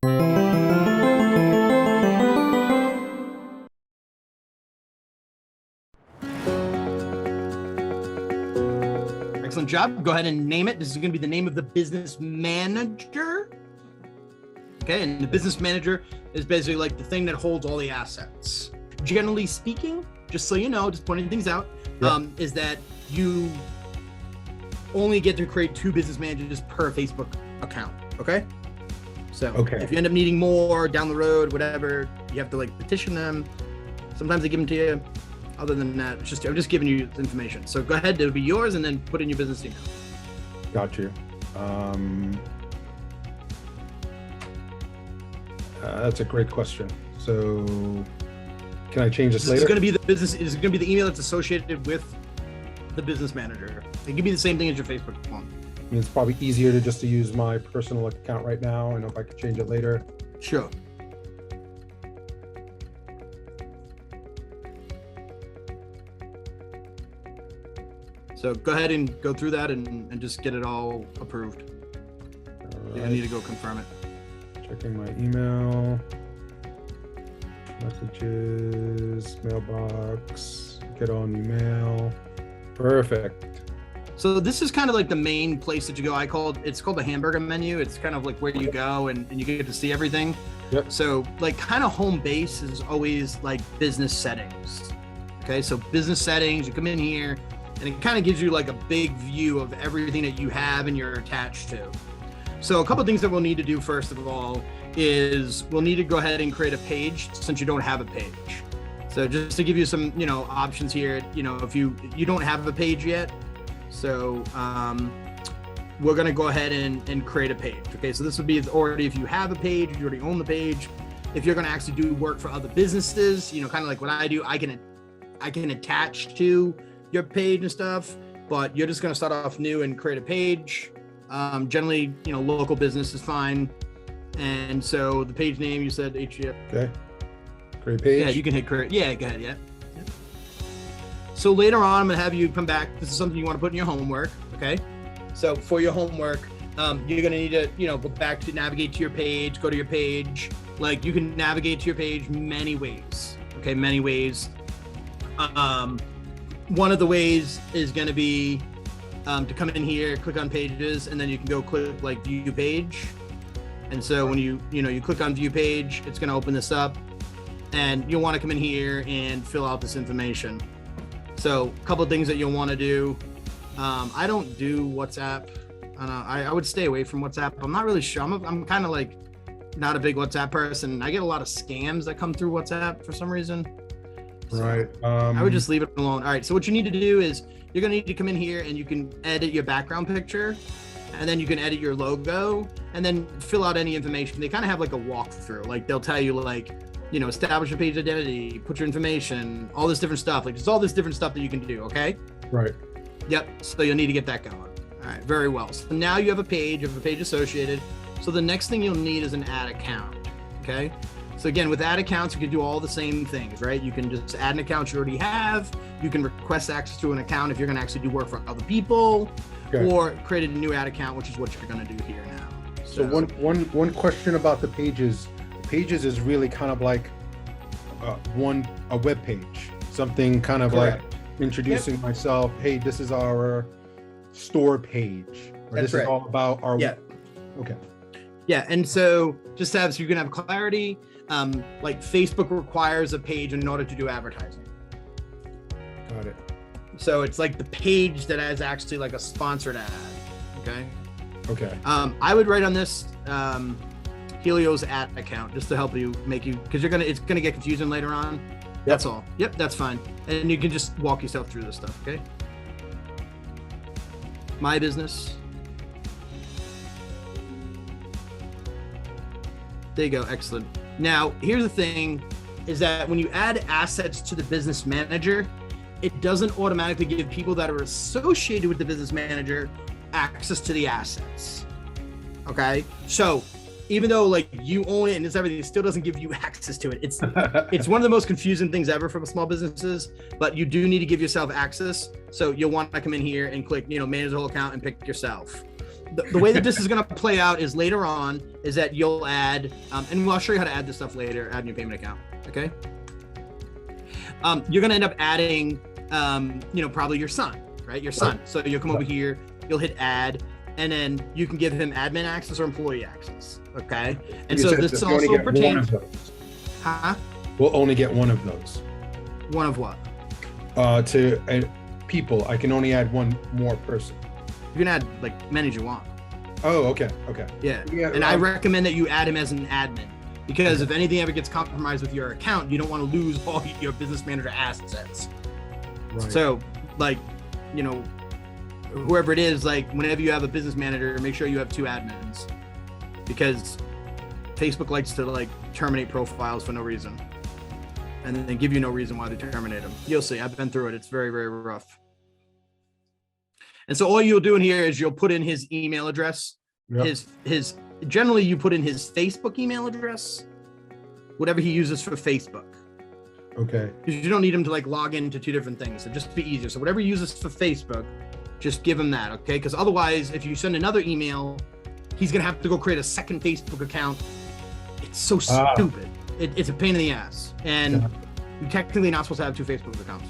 Excellent job. Go ahead and name it. This is going to be the name of the business manager. Okay, and the business manager is basically like the thing that holds all the assets. Generally speaking, just so you know, just pointing things out, is that you only get to create 2 business managers per Facebook account. Okay. So if you end up needing more down the road, whatever, you have to like petition them. Sometimes they give them to you. Other than that, it's just, I'm just giving you information. So go ahead, it'll be yours, and then put in your business email. Got you. That's a great question. So can I change this later? It's going to be the business. It's going to be the email that's associated with the business manager. It can be the same thing as your Facebook one. I mean, it's probably easier to use my personal account right now, and if I could change it later. Sure. So go ahead and go through that and just get it all approved. All right. I need to go confirm it. Checking my email, messages, mailbox, get on email. Perfect. So this is kind of like the main place that you go. It's called the hamburger menu. It's kind of like where you go and you get to see everything. Yep. So like kind of home base is always like business settings. Okay, so business settings, you come in here and it kind of gives you like a big view of everything that you have and you're attached to. So a couple of things that we'll need to do first of all is we'll need to go ahead and create a page since you don't have a page. So just to give you some, options here, if you don't have a page yet, so we're going to go ahead and create a page. Okay, so this would be already if you have a page, you already own the page. If you're going to actually do work for other businesses, kind of like what I do, I can attach to your page and stuff, but you're just going to start off new and create a page. Generally, local business is fine. And so the page name, you said HGF. Okay. Create page. Yeah, you can hit create. Yeah, go ahead. Yeah. So later on, I'm going to have you come back. This is something you want to put in your homework. Okay. So for your homework, you're going to need to, go back to navigate to your page, go to your page. Like you can navigate to your page many ways. Okay. Many ways. One of the ways is going to be to come in here, click on pages, and then you can go click like view page. And so when you click on view page, it's going to open this up and you'll want to come in here and fill out this information. So a couple of things that you'll want to do. I don't do WhatsApp. I would stay away from WhatsApp. I'm not really sure. I'm kind of like not a big WhatsApp person. I get a lot of scams that come through WhatsApp for some reason. So right. I would just leave it alone. All right. So what you need to do is you're going to need to come in here and you can edit your background picture, and then you can edit your logo and then fill out any information. They kind of have like a walkthrough. Like they'll tell you like, establish your page identity, put your information, all this different stuff. Like there's all this different stuff that you can do. Okay. Right. Yep. So you'll need to get that going. All right. Very well. So now you have a page, associated. So the next thing you'll need is an ad account. Okay. So again, with ad accounts, you can do all the same things, right? You can just add an account you already have. You can request access to an account if you're going to actually do work for other people, or create a new ad account, which is what you're going to do here now. So one question about the pages. Pages is really kind of like a web page, something kind of like introducing myself. Hey, this is our store page. Or this is all about our. Yeah. Okay. Yeah, and so just so you can have clarity, like Facebook requires a page in order to do advertising. Got it. So it's like the page that has actually like a sponsored ad. Okay. Okay. I would write on this Helio's ad account just to help you because it's gonna get confusing later on. Yep. That's all. Yep, that's fine. And you can just walk yourself through this stuff. Okay. My business. There you go. Excellent. Now, here's the thing is that when you add assets to the business manager, it doesn't automatically give people that are associated with the business manager access to the assets. Okay. So even though like you own it and it's everything, it still doesn't give you access to it. It's one of the most confusing things ever for small businesses, but you do need to give yourself access. So you'll want to come in here and click, manage the whole account and pick yourself. the way that this is going to play out is later on is that you'll add, and I'll show you how to add this stuff later, add new payment account. Okay. You're going to end up adding, probably your son, right? Your son. So you'll come over here, you'll hit add, and then you can give him admin access or employee access. Okay. And so this also pertains. Huh? We'll only get one of those. One of what? To people, I can only add one more person. You can add like many as you want. Oh, okay. Okay. Yeah. And I recommend that you add him as an admin, because if anything ever gets compromised with your account, you don't want to lose all your business manager assets. Right. So like, whoever it is, like whenever you have a business manager, make sure you have 2 admins, because Facebook likes to like terminate profiles for no reason, and then they give you no reason why they terminate them. You'll see. I've been through it. It's very, very rough. And so all you'll do in here is you'll put in his email address, his generally you put in his Facebook email address, whatever he uses for Facebook. Okay. Because you don't need him to like log into 2 different things. So just be easier. So whatever he uses for Facebook, just give him that. Okay. Because otherwise, if you send another email, he's going to have to go create a second Facebook account. It's so stupid. It's a pain in the ass. And you're technically not supposed to have 2 Facebook accounts.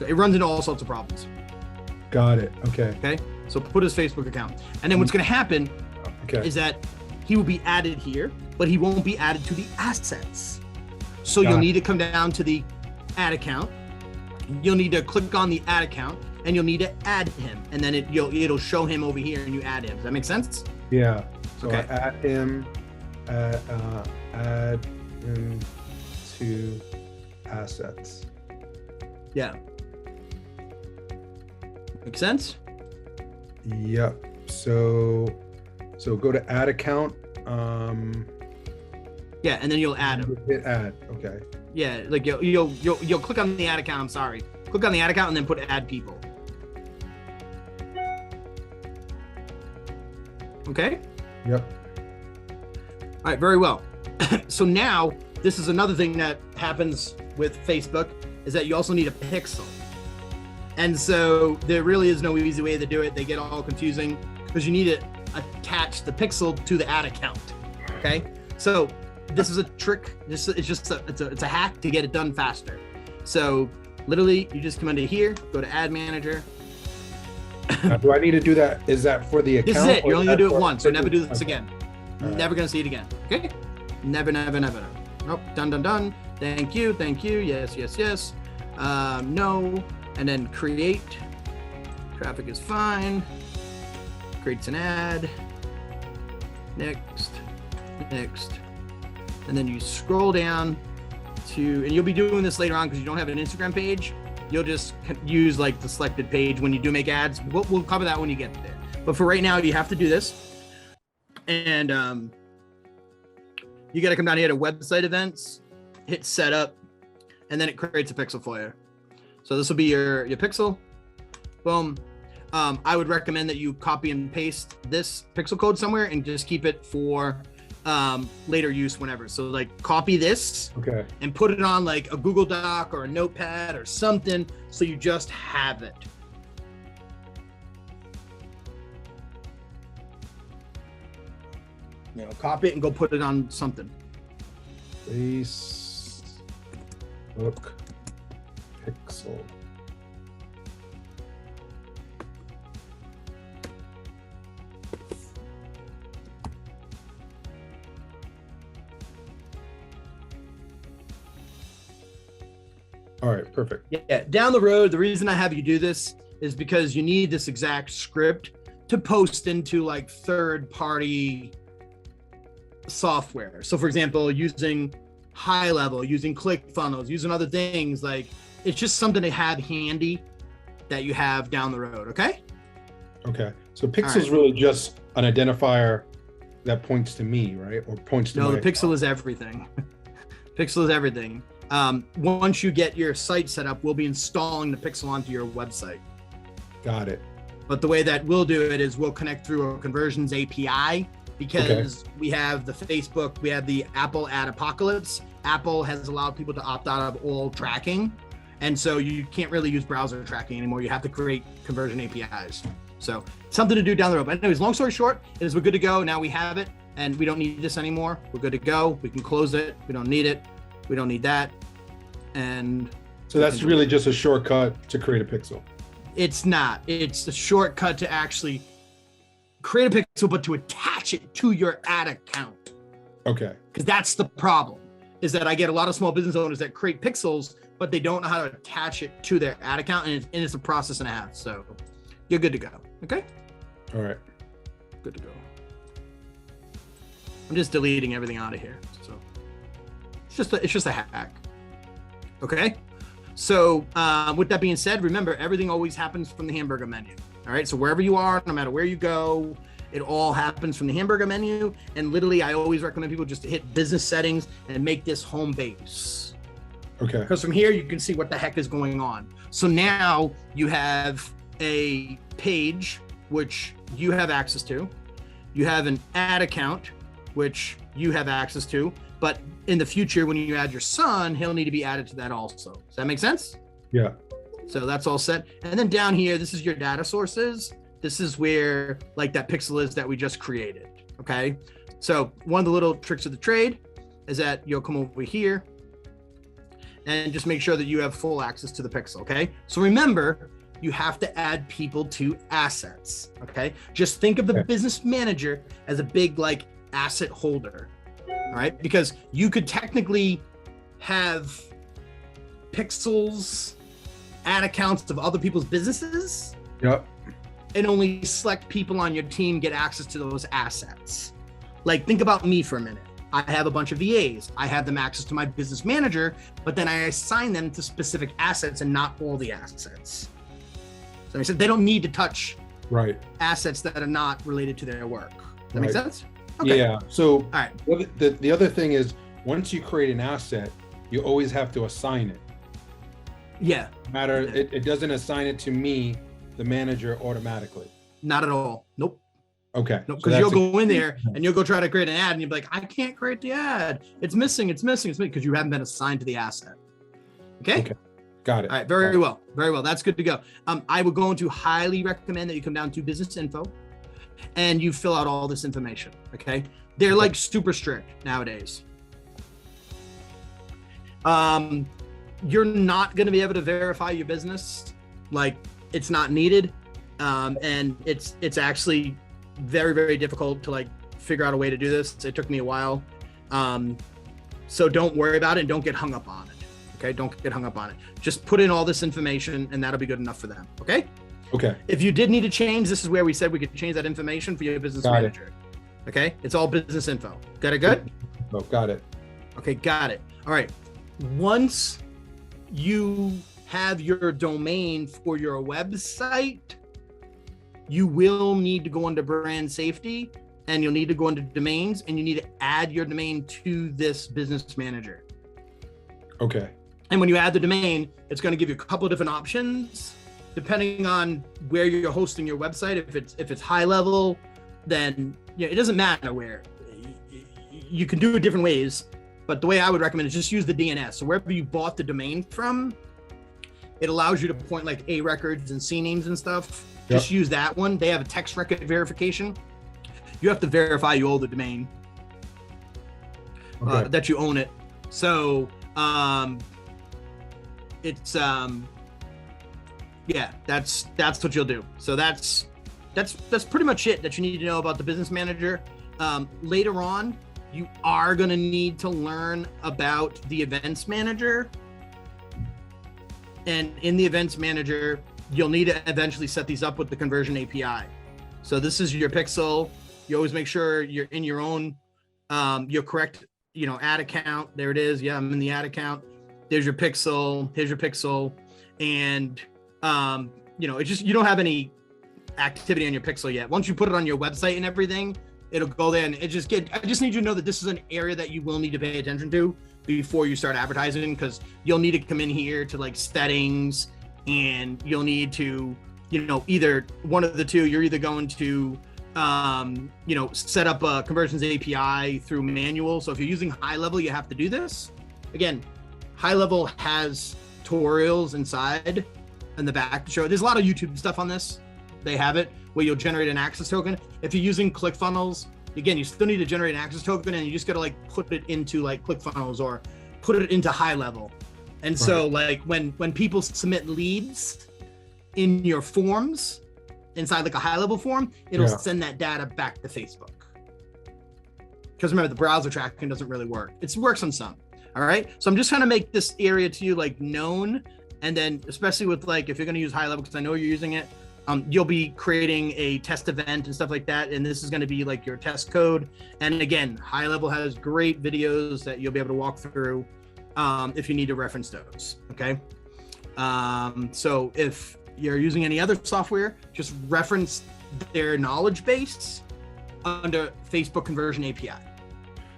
So it runs into all sorts of problems. Got it. Okay. Okay. So put his Facebook account. And then what's going to happen is that he will be added here, but he won't be added to the assets. So you'll need to come down to the add account. You'll need to click on the add account, and you'll need to add him. And then it'll show him over here and you add him. Does that make sense? Yeah. So I add him, add him to assets. Yeah. Make sense? Yep. So go to add account. Yeah, and then you'll add him. Hit add. Okay. Yeah, like you'll click on the add account. I'm sorry. Click on the add account and then put add people. Okay. Yep. All right. Very well. So now this is another thing that happens with Facebook, is that you also need a pixel. And so there really is no easy way to do it. They get all confusing because you need to attach the pixel to the ad account. Okay. So this is a trick. It's a hack to get it done faster. So literally you just come under here, go to ad manager. Do I need to do that? Is that for the account? This is it. You're only gonna do it once. So never do this again. Never gonna see it again. Okay. Never. Nope. Done. Thank you. Yes. No. And then create. Traffic is fine. Creates an ad. Next. And then you scroll down to, and you'll be doing this later on because you don't have an Instagram page. You'll just use like the selected page when you do make ads. We'll cover that when you get there. But for right now, you have to do this. And you got to come down here to website events, hit setup, and then it creates a pixel for you. So this will be your pixel. Boom. I would recommend that you copy and paste this pixel code somewhere and just keep it for later use whenever. So like copy this and put it on like a Google Doc or a notepad or something, so you just have it. Copy it and go put it on something. Facebook pixel. All right, perfect. Yeah, down the road, the reason I have you do this is because you need this exact script to post into like third-party software. So for example, using High Level, using ClickFunnels, using other things, like it's just something to have handy that you have down the road. Okay. So pixel is really just an identifier that points to me, right? Or points to the pixel is everything. Pixel is everything. Once you get your site set up, we'll be installing the pixel onto your website. Got it. But the way that we'll do it is we'll connect through a conversions API, because we have the Facebook, we have the Apple Ad Apocalypse. Apple has allowed people to opt out of all tracking. And so you can't really use browser tracking anymore. You have to create conversion APIs. So something to do down the road. But anyways, long story short is we're good to go. Now we have it and we don't need this anymore. We're good to go. We can close it. We don't need it. We don't need that. And so that's really just a shortcut to create a pixel. It's not. It's a shortcut to actually create a pixel, but to attach it to your ad account. Okay. Because that's the problem, is that I get a lot of small business owners that create pixels, but they don't know how to attach it to their ad account, and it's a process and a half. So you're good to go. Okay. All right. Good to go. I'm just deleting everything out of here. So it's just a hack. Okay. So with that being said, remember, everything always happens from the hamburger menu. All right. So wherever you are, no matter where you go, it all happens from the hamburger menu. And literally, I always recommend people just to hit business settings and make this home base. Okay. Because from here, you can see what the heck is going on. So now you have a page, which you have access to. You have an ad account, which you have access to. But in the future, when you add your son, he'll need to be added to that also. Does that make sense? Yeah. So that's all set. And then down here, this is your data sources. This is where like that pixel is that we just created. Okay. So one of the little tricks of the trade is that you'll come over here and just make sure that you have full access to the pixel. Okay. So remember, you have to add people to assets. Okay. Just think of the business manager as a big like asset holder. All right. Because you could technically have pixels, ad accounts of other people's businesses. Yep. And only select people on your team get access to those assets. Like, think about me for a minute. I have a bunch of VAs. I have them access to my business manager, but then I assign them to specific assets and not all the assets. So I said they don't need to touch assets that are not related to their work. That make sense? Okay. Yeah. So all right. The other thing is, once you create an asset, you always have to assign it. Yeah. It doesn't assign it to me, the manager, automatically. Not at all. Nope. Okay. No, because you'll go in there and you'll go try to create an ad and you'll be like, I can't create the ad. It's missing because you haven't been assigned to the asset. Okay. Got it. All right. Very well. Very well. That's good to go. I would go into highly recommend that you come down to business info and you fill out all this information. Okay. They're like super strict nowadays. You're not going to be able to verify your business. Like, it's not needed. And it's actually very, very difficult to like figure out a way to do this. It took me a while. So don't worry about it and don't get hung up on it. Okay. Don't get hung up on it. Just put in all this information and that'll be good enough for them. Okay. Okay. If you did need to change, this is where we said we could change that information for your business manager. Okay. It's all business info. Got it good? Oh, got it. Okay. Got it. All right. Once you have your domain for your website, you will need to go under brand safety and you'll need to go under domains and you need to add your domain to this business manager. Okay. And when you add the domain, it's going to give you a couple of different options depending on where you're hosting your website. If it's high level, then it doesn't matter where. You can do it different ways, but the way I would recommend is just use the DNS. So wherever you bought the domain from, it allows you to point like A records and C names and stuff. Just use that one. They have a text record verification. You have to verify you own the domain, that you own it. So it's that's what you'll do. So that's pretty much it that you need to know about the business manager. Later on, you are going to need to learn about the events manager. And in the events manager, you'll need to eventually set these up with the conversion API. So this is your pixel. You always make sure you're in your own, your correct, ad account. There it is. Yeah, I'm in the ad account. There's your pixel. Here's your pixel. And, it's just, you don't have any activity on your pixel yet. Once you put it on your website and everything, it'll go there and I just need you to know that this is an area that you will need to pay attention to before you start advertising, because you'll need to come in here to like settings and you'll need to, either one of the two, you're either going to, set up a conversions API through manual. So if you're using high level, you have to do this. Again, high level has tutorials inside in the back to show. There's a lot of YouTube stuff on this. they have it where you'll generate an access token. If you're using ClickFunnels, again, you still need to generate an access token, and you just got to like put it into like ClickFunnels or put it into high level. And so like when people submit leads in your forms inside like a high level form, it'll send that data back to Facebook. Because remember, the browser tracking doesn't really work. It works on some. All right. So I'm just trying to make this area to you like known. And then especially with like, if you're going to use high level, because I know you're using it, you'll be creating a test event and stuff like that. And this is going to be like your test code. And again, high level has great videos that you'll be able to walk through if you need to reference those. Okay. So if you're using any other software, just reference their knowledge base under Facebook Conversion API.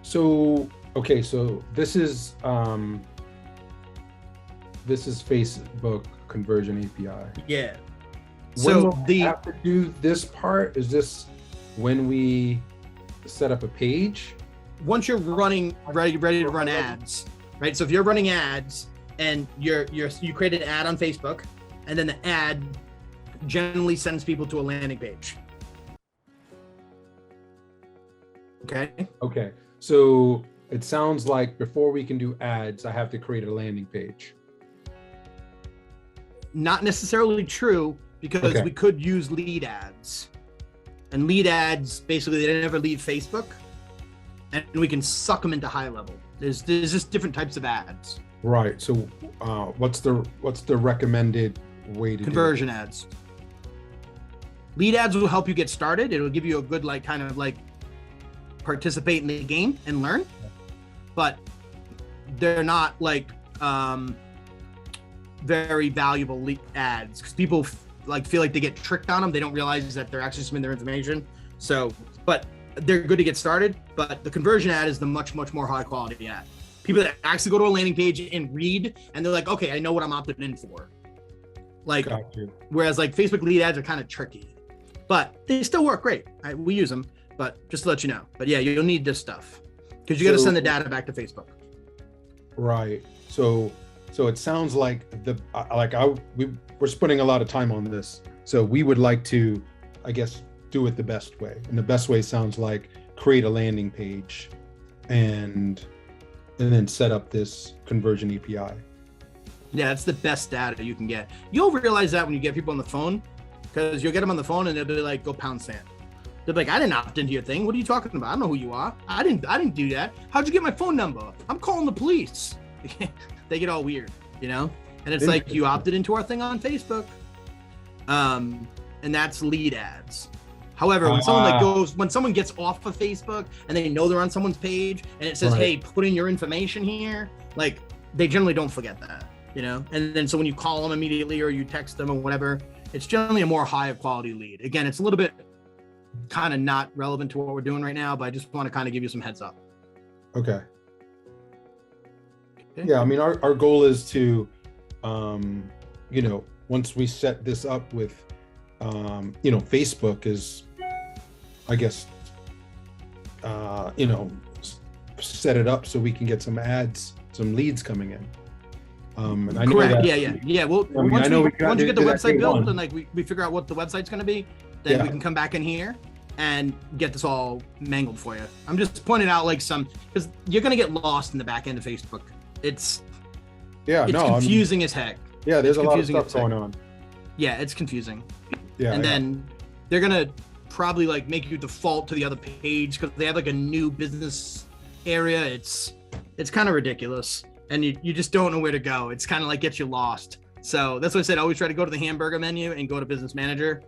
So, okay, so this is Facebook Conversion API. Yeah. So we have to do this part. Is this when we set up a page? Once you're running ready to run ads, right? So if you're running ads and you create an ad on Facebook, and then the ad generally sends people to a landing page. Okay. Okay. So it sounds like before we can do ads, I have to create a landing page. Not necessarily true, because we could use lead ads. And lead ads, basically, they never leave Facebook. And we can suck them into high level. There's just different types of ads. Right. So what's the recommended way to conversion ads? Lead ads will help you get started. It'll give you a good like kind of like participate in the game and learn, but they're not like very valuable lead ads, because people like feel like they get tricked on them. They don't realize that they're actually submitting their information. So, but they're good to get started. But the conversion ad is the much more high quality ad. People that actually go to a landing page and read, and they're like, okay, I know what I'm opted in for. Like, whereas like Facebook lead ads are kind of tricky, but they still work great. We use them, but just to let you know. But yeah, you'll need this stuff because you got to send the data back to Facebook. Right. So it sounds like we're spending a lot of time on this. So we would like to, I guess, do it the best way. And the best way sounds like create a landing page and then set up this conversion API. Yeah, that's the best data you can get. You'll realize that when you get people on the phone, because you'll get them on the phone and they'll be like, go pound sand. They'll be like, I didn't opt into your thing. What are you talking about? I don't know who you are. I didn't do that. How'd you get my phone number? I'm calling the police. They get all weird, you know? And it's like, you opted into our thing on Facebook. And that's lead ads. However, when someone gets off of Facebook and they know they're on someone's page and it says, hey, put in your information here, like they generally don't forget that, you know? And then so when you call them immediately or you text them or whatever, it's generally a more higher quality lead. Again, it's a little bit kind of not relevant to what we're doing right now, but I just want to kind of give you some heads up. Okay. Yeah, I mean, our goal is to, you know, once we set this up with, you know, Facebook is, I guess, you know, set it up so we can get some ads, some leads coming in. And I know correct. that, Yeah. Well, I mean, once you get the website built and like we figure out what the website's going to be, then we can come back in here and get this all mangled for you. I'm just pointing out like some, because you're going to get lost in the back end of Facebook. It's confusing as heck. Yeah, there's a lot of stuff going on. Yeah, it's confusing. Yeah, and then they're gonna probably like make you default to the other page because they have like a new business area. It's kind of ridiculous, and you just don't know where to go. It's kind of like gets you lost. So that's why I said always try to go to the hamburger menu and go to Business Manager.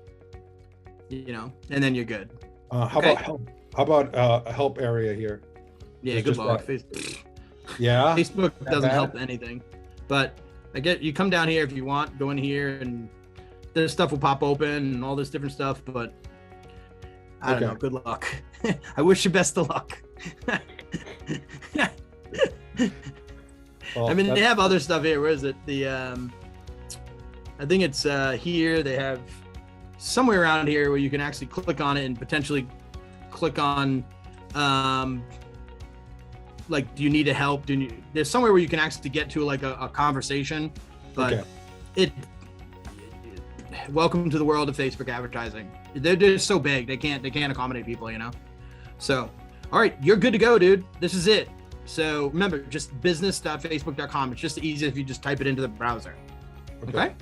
You know, and then you're good. How about help? How about a help area here? Yeah, good luck. Yeah, Facebook doesn't help anything, but I get you come down here if you want, go in here and this stuff will pop open and all this different stuff, but I don't know. Good luck. I wish you best of luck. Well, I mean, they have other stuff here. Where is it? The I think it's here. They have somewhere around here where you can actually click on it and potentially click on like, do you need help? There's somewhere where you can actually get to like a conversation, but welcome to the world of Facebook advertising. They're just so big, they can't accommodate people, you know. So, all right, you're good to go, dude. This is it. So remember, just business.facebook.com. It's just easy if you just type it into the browser. Okay.